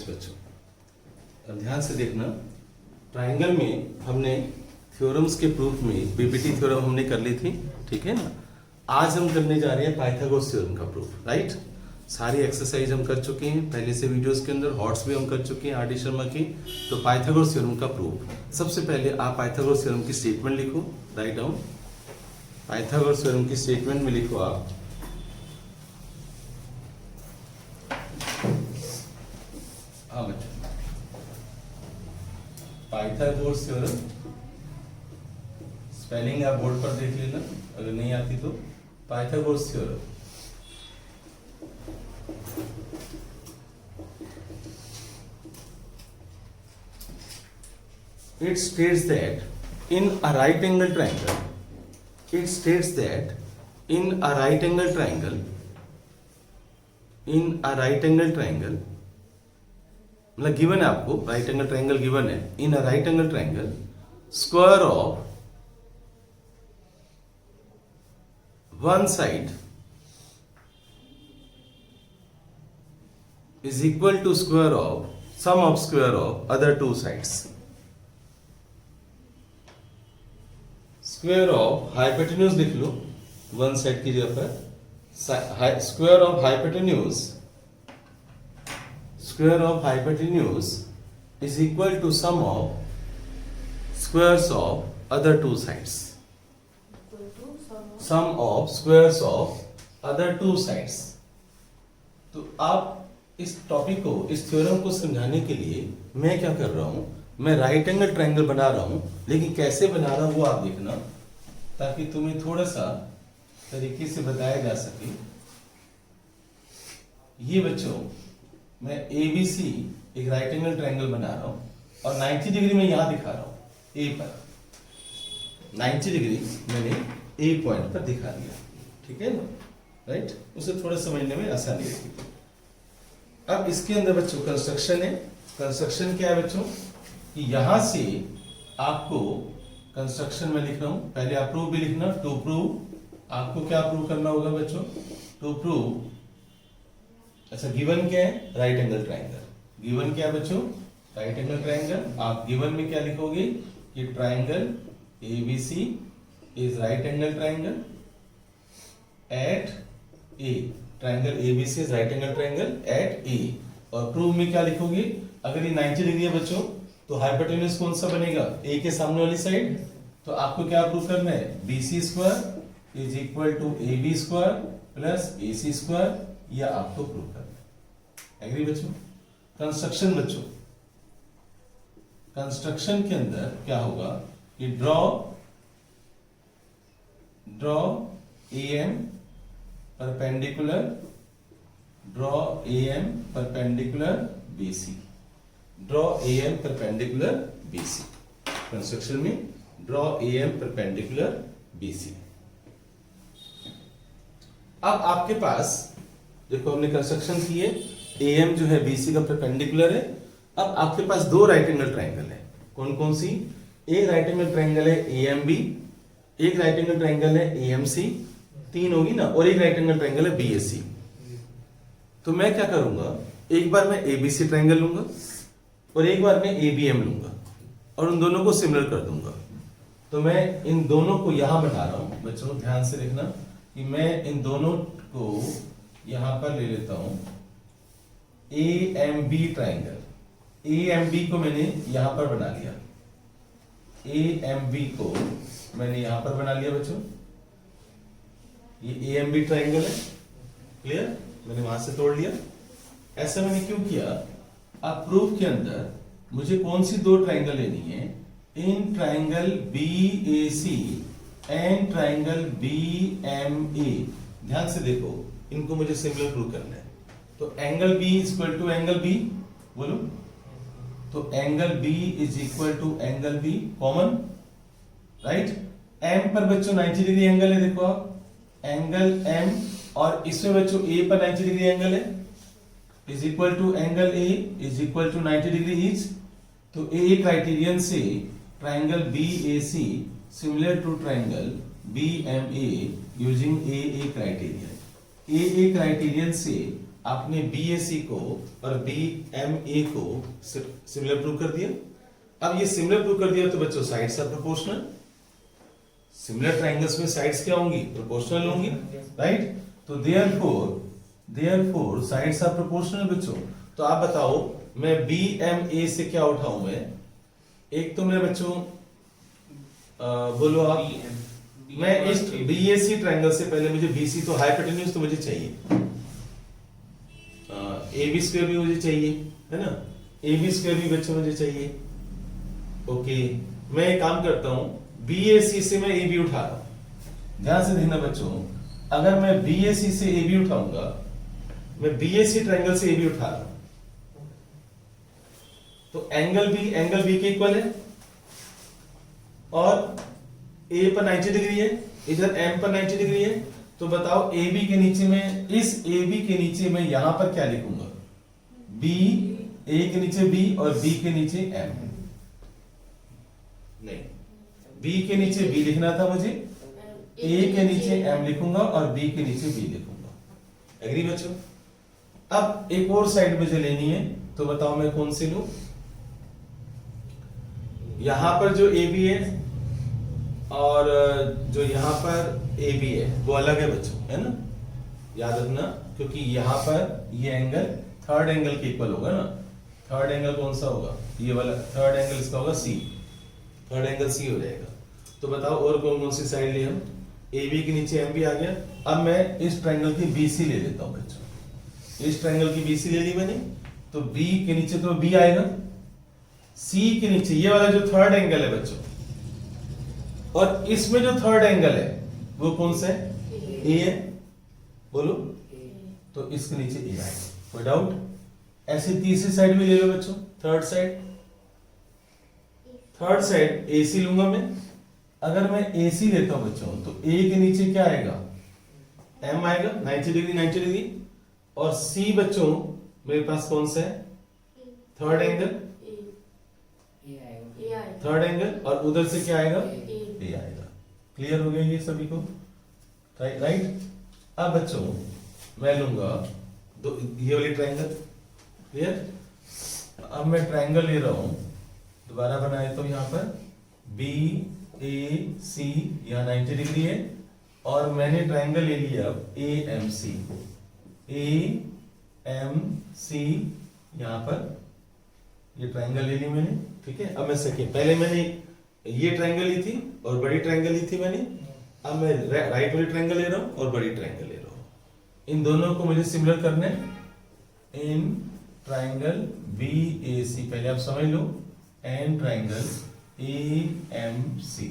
बच्चों, अब ध्यान से देखना, ट्राइंगल में हमने थ्योरम्स के प्रूफ में बीपीटी थ्योरम हमने कर ली थी, ठीक है ना। आज हम करने जा रहे हैं पाइथागोरस थ्योरम का प्रूफ, राइट। सारी एक्सरसाइज हम कर चुके हैं पहले से वीडियोस के अंदर, हॉट्स भी हम कर चुके हैं आर डी शर्मा की। तो पाइथागोरस थ्योरम का प्रूफ, सबसे पहले आप पाइथागोरस थ्योरम की स्टेटमेंट लिखो, राइट डाउन। पाइथागोरस थ्योरम की स्टेटमेंट में लिखो आप, पाइथागोरस थ्योरम, स्पेलिंग आप बोर्ड पर देख लेना अगर नहीं आती तो। Pythagoras theorem it states that in a right angle triangle, it states that in a right angle triangle, in a right angle triangle, मतलब गिवन है आपको, राइट एंगल ट्राइंगल गिवन है। In a right angle triangle square of one side is equal to square of sum of square of other two sides. Square of hypotenuse लिख लो one side की जगह पर, square of hypotenuse, square of hypotenuse is equal to sum of squares of other two sides, sum of squares of other two sides. तो आप इस topic को, इस थ्योरम को समझाने के लिए मैं क्या कर रहा हूं, मैं राइट एंगल ट्रायंगल बना रहा हूं, लेकिन कैसे बना रहा हूं वो आप देखना, ताकि तुम्हें थोड़ा सा तरीके से बताया जा सके। ये बच्चों, मैं ABC एक राइट एंगल ट्रायंगल बना रहा हूं और 90 डिग्री में यहां दिखा रहा हूं A पर, 90 डिग्री मैंने A पॉइंट पर दिखा दिया, ठीक है ना, राइट। उसे थोड़ा समझने में आसानी होगी। अब इसके अंदर बच्चों कंस्ट्रक्शन है। कंस्ट्रक्शन क्या है बच्चों, कि यहां से आपको कंस्ट्रक्शन में लिख रहा हूं, पहले आप प्रूव भी लिखना। टू प्रूव, आपको क्या प्रूव करना होगा बच्चों, टू प्रूव, अच्छा गिवन क्या है, राइट एंगल ट्रायंगल। गिवन क्या है बच्चों, राइट एंगल ट्रायंगल। आप गिवन में क्या लिखोगे कि triangle ABC is right angle triangle eight A, triangle ABC is right angle triangle eight A। और प्रूव में क्या लिखोगे, अगर ये 90 डिग्री है बच्चों तो हाइपोटेन्यूज कौन सा बनेगा, A के सामने वाली साइड। तो आपको क्या प्रूव करना है, BC square is equal to AB square plus AC square, यह आपको प्रूव करना है। एग्री बच्चों। कंस्ट्रक्शन बच्चों, कंस्ट्रक्शन के अंदर क्या होगा कि draw AM perpendicular, draw AM perpendicular BC, draw AM perpendicular BC। Construction में ड्रॉ AM परपेंडिकुलर BC। अब आपके पास देखो, हमने कंस्ट्रक्शन की है, AM जो है BC का परपेंडिकुलर है। अब आपके पास दो राइट एंगल ट्रायंगल है, कौन कौन सी, एक राइट एंगल ट्रायंगल है AMB, एक राइट एंगल ट्रायंगल है AMC, तीन होगी ना, और एक राइट एंगल ट्रायंगल है BAC। तो मैं क्या करूंगा, एक बार मैं ABC ट्रायंगल लूंगा और एक बार मैं ABM लूंगा और उन दोनों को सिमिलर कर दूंगा। तो मैं इन दोनों को यहां बना रहा हूं बच्चों, ध्यान से देखना कि मैं इन दोनों को यहां पर ले लेता हूं AMB ट्रायंगल। AMB को मैंने यहां पर बना लिया, AMB को मैंने यहां पर बना लिया बच्चों, ये AMB ट्रायंगल है, क्लियर, मैंने वहां से तोड़ लिया। ऐसा मैंने क्यों किया, अब प्रूफ के अंदर मुझे कौन सी दो ट्रायंगल लेनी है, in triangle BAC and triangle BMA। ध्यान से देखो, इनको मुझे सिमिलर प्रूव करना है। तो angle B is equal to angle B, बोलो, तो angle B is equal to angle B common, right. M पर बच्चों 90 डिग्री एंगल है, देखो आप एंगल M, और इसमें बच्चों A पर 90 डिग्री एंगल है, is equal to angle A is equal to 90 degree each. तो A क्राइटेरियन से triangle BAC similar to triangle BMA using AA criterion. AA criterion से आपने BAC को और BMA को सिमिलर प्रूव कर दिया। अब ये सिमिलर प्रूव कर दिया तो बच्चों sides are proportional. Similar triangles में साइड्स क्या होंगी? प्रोपोर्शनल होंगी, राइट? तो देयरफॉर साइड्स आर प्रोपोर्शनल बच्चों। तो आप बताओ मैं BMA से क्या उठाऊं? मैं एक तो मैं बच्चों बोलो आप, मैं इस BAC ट्रायंगल से पहले मुझे BC तो हाइपोटेन्यूज तो मुझे चाहिए, AB स्क्वायर भी मुझे चाहिए, है ना? AB स्क्वायर भी बच्चों मुझे चाहिए। ओके, मैं एक काम करता हूं, BAC से मैं AB उठा रहा हूं। ध्यान से देखना बच्चों, अगर मैं BAC से AB उठाऊंगा, मैं BAC ट्रायंगल से AB उठा रहा हूं, तो एंगल B के इक्वल है और A पर 90 डिग्री है, इधर M पर 90 डिग्री है। तो बताओ AB के नीचे में, इस AB के नीचे मैं यहां पर क्या लिखूंगा? B, A के नीचे B और B के नीचे M। नहीं, B के नीचे B लिखना था मुझे, A के नीचे M लिखूंगा और B के नीचे B लिखूंगा। एग्री बच्चों? अब एक और साइड मुझे लेनी है, तो बताओ मैं कौन सी लूं? यहां पर जो AB है और जो यहां पर AB है वो अलग है बच्चों, है ना? याद रखना, क्योंकि यहां पर ये एंगल थर्ड एंगल के इक्वल होगा ना। थर्ड एंगल कौन सा होगा? ये वाला थर्ड एंगल इसका होगा C। थर्ड एंगल C हो जाएगा। तो बताओ और कौन कौन सी साइड ली हम? AB के नीचे M भी आ गया। अब मैं इस ट्रायंगल की BC ले लेता हूं बच्चों। इस ट्रायंगल की BC ले ली मैंने, तो B के नीचे तो B आएगा, C के नीचे ये वाला जो थर्ड एंगल है बच्चों, और इसमें जो थर्ड एंगल है वो कौन सा है? A है, बोलो। तो इसके नीचे A आएगा, कोई डाउट? ऐसे तीसरी साइड भी ले लो बच्चों, third side. Third side AC लूंगा मैं। अगर मैं AC लेता हूं बच्चों, तो A के नीचे क्या आएगा? M आएगा, 90 डिग्री 90 डिग्री। और C बच्चों मेरे पास कौन सा है? थर्ड एंगल, थर्ड एंगल, और उधर से क्या आएगा? A आएगा। क्लियर हो गया ये सभी को? राइट? अब बच्चों मैं लूंगा ये वाली ट्रायंगल। क्लियर? अब मैं ट्रायंगल ले रहा हूं, दोबारा बनाए तो यहां पर BAC यहां 90 डिग्री है, और मैंने ट्रायंगल ले लिया अब AMC। AMC यहां पर ये ट्रायंगल ले ली मैंने, ठीक है? अब मैं सेकेंड, पहले मैंने ये ट्रायंगल ली थी और बड़ी ट्रायंगल ली थी मैंने। अब मैं राइट वाली ट्रायंगल ले रहा हूं और बड़ी ट्रायंगल ले रहा हूं। इन दोनों को मुझे सिमिलर करना है इन ट्रायंगल BAC। पहले आप समझ लो, एंड ट्रायंगल AMC।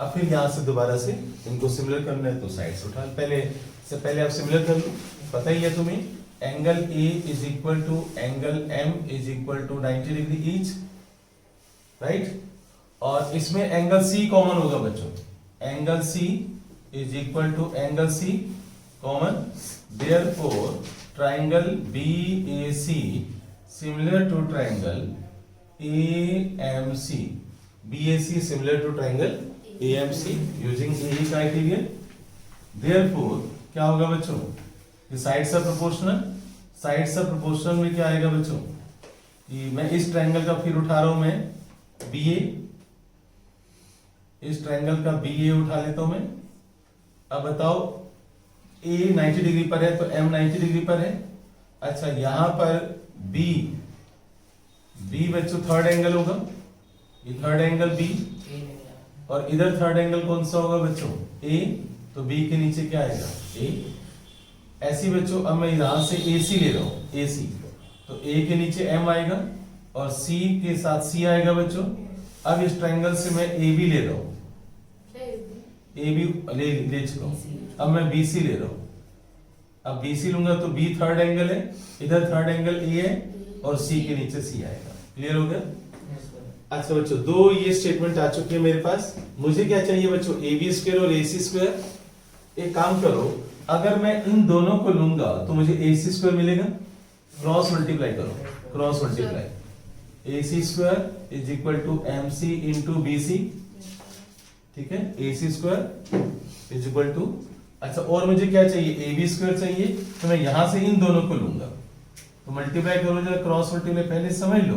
अब फिर यहां से दोबारा से इनको सिमिलर करना है, तो साइड से उठा पहले आप सिमिलर कर लो। पता ही है तुम्हें, angle A is equal to angle M is equal to 90 degree each, right? और इसमें एंगल C कॉमन होगा बच्चों। Angle C is equal to angle C common. Therefore triangle BAC similar to triangle AMC। BAC similar to triangle AMC using AE criteria. Therefore क्या होगा बच्चों? ये sides are proportional. Sides are proportional में क्या आएगा बच्चों? ये मैं इस ट्रायंगल का फिर उठा रहा हूं मैं BA, इस ट्रायंगल का BA उठा लेता हूं मैं। अब बताओ A 90 डिग्री पर है तो M 90 डिग्री पर है। अच्छा, यहां पर B बच्चों थर्ड एंगल होगा, ये थर्ड एंगल B, और इधर थर्ड एंगल कौन सा होगा बच्चों? A। तो B के नीचे क्या आएगा? A। ऐसी बच्चों अब मैं यहां से AC ले रहा हूं, AC, तो A के नीचे M आएगा और C के साथ C आएगा बच्चों। अब इस ट्रायंगल से मैं AB ले रहा हूं, AB ले चुका हूं। अब मैं BC ले रहा हूं। अब BC लूंगा तो B थर्ड एंगल है, इधर थर्ड एंगल A है और C के नीचे C आएगा। क्लियर हो गया? अच्छा बच्चों, दो ये स्टेटमेंट आ चुके हैं मेरे पास। मुझे क्या चाहिए बच्चों? AB स्क्वायर और AC स्क्वायर। एक काम करो, अगर मैं इन दोनों को लूंगा तो मुझे AC स्क्वायर मिलेगा। क्रॉस मल्टीप्लाई करो, cross multiply. AC square is equal to MC into BC, ठीक है? AC square is equal to अच्छा, और मुझे क्या चाहिए, ए बी स्क्वायर चाहिए, तो मैं यहां से इन दोनों को लूंगा, तो मल्टीप्लाई करो, जरा क्रॉस मल्टीप्लाई पहले समझ लो,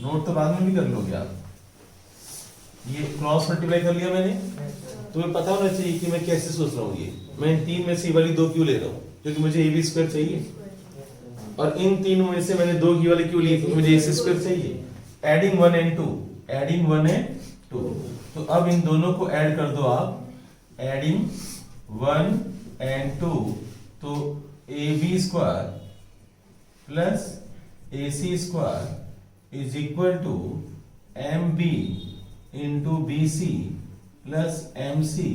नोट तो बाद में भी कर लोगे आप। ये क्रॉस मल्टीप्लाई कर लिया मैंने, तुम्हें पता होना चाहिए कि मैं कैसे सोच रहा हूँ। ये मैं इन तीन में से ये वाली दो क्यों ले रहा हूँ, क्योंकि मुझे ए बी स्क्वायर चाहिए, और इन तीनों में से मैंने दो की वाली क्यों ली, क्योंकि मुझे ए सी स्क्वायर चाहिए। एडिंग 1 and 2, एडिंग 1 and 2, तो अब इन दोनों को ऐड कर दो आप, एडिंग 1 and 2, तो A B square plus A C square is equal to M B into B C plus M C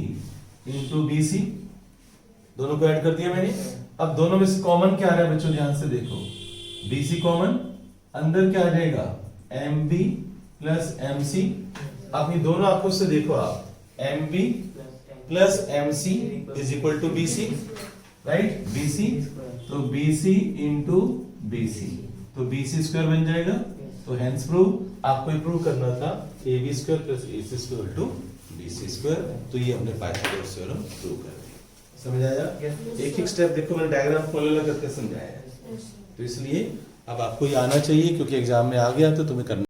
into B C. दोनों को ऐड कर दिया मैंने। अब दोनों में से कॉमन क्या आ रहा है बच्चों, ध्यान से देखो, बी सी कॉमन, अंदर क्या आ जाएगा, M B plus M C. अब ये दोनों आंखों से देखो आप, M B plus M C is equal to B C, right, B C, तो B C into B C, तो बी सी स्क्वायर बन जाएगा। तो हेंस प्रूव, आपको प्रूव करना था A B square plus A C square to B C square, तो ये हमने पाइथागोरस थ्योरम प्रूव कर दिया। समझ आया? एक एक स्टेप देखो, मैंने डायग्राम फॉलो करके समझाया है, तो इसलिए अब आपको ये आना चाहिए, क्योंकि एग्जाम में आ गया तो तुम्हें करना